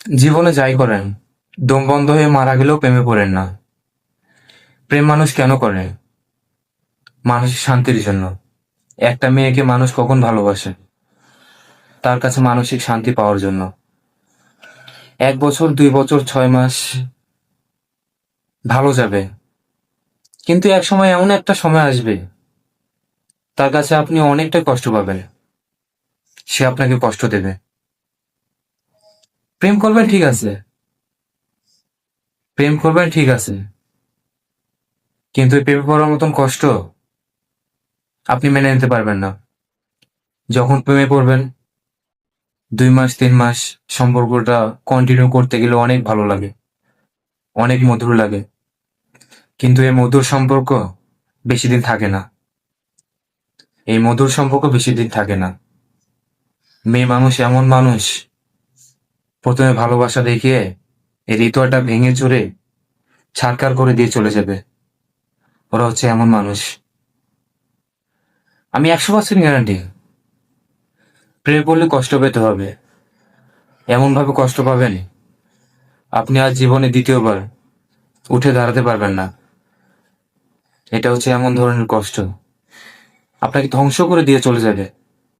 জীবনে যাই করেন, দম বন্ধ হয়ে মারা গেলেও প্রেমে পড়েন না। প্রেম মানুষ কেন করে? মানসিক শান্তির জন্য। একটা মেয়েকে মানুষ কখন ভালোবাসে? তার কাছে মানসিক শান্তি পাওয়ার জন্য। 1 বছর, 2 বছর, 6 মাস ভালো যাবে, কিন্তু এক সময় এমন একটা সময় আসবে, তার কাছে আপনি অনেকটা কষ্ট পাবেন। সে আপনাকে কষ্ট দেবে। প্রেম করবেন ঠিক আছে, প্রেম করবেন ঠিক আছে, কিন্তু এই প্রেমে পড়ার মতন কষ্ট আপনি মেনে নিতে পারবেন না। যখন প্রেমে পড়বেন, 2 মাস 3 মাস সম্পর্কটা কন্টিনিউ করতে গেলে অনেক ভালো লাগে, অনেক মধুর লাগে, কিন্তু এই মধুর সম্পর্ক বেশি দিন থাকে না। এই মধুর সম্পর্ক বেশি দিন থাকে না। মেয়ে মানুষ এমন মানুষ, প্রথমে ভালোবাসা দেখিয়ে এই হৃদয়টা ভেঙে চুরে ছারখার করে দিয়ে চলে যাবে। ওরা হচ্ছে এমন মানুষ। আমি 100% গ্যারান্টি, প্রেমে পড়লে কষ্ট পেতে হবে। এমন ভাবে কষ্ট পাবেন, আপনি আজ জীবনে দ্বিতীয়বার উঠে দাঁড়াতে পারবেন না। এটা হচ্ছে এমন ধরনের কষ্ট, আপনাকে ধ্বংস করে দিয়ে চলে যাবে।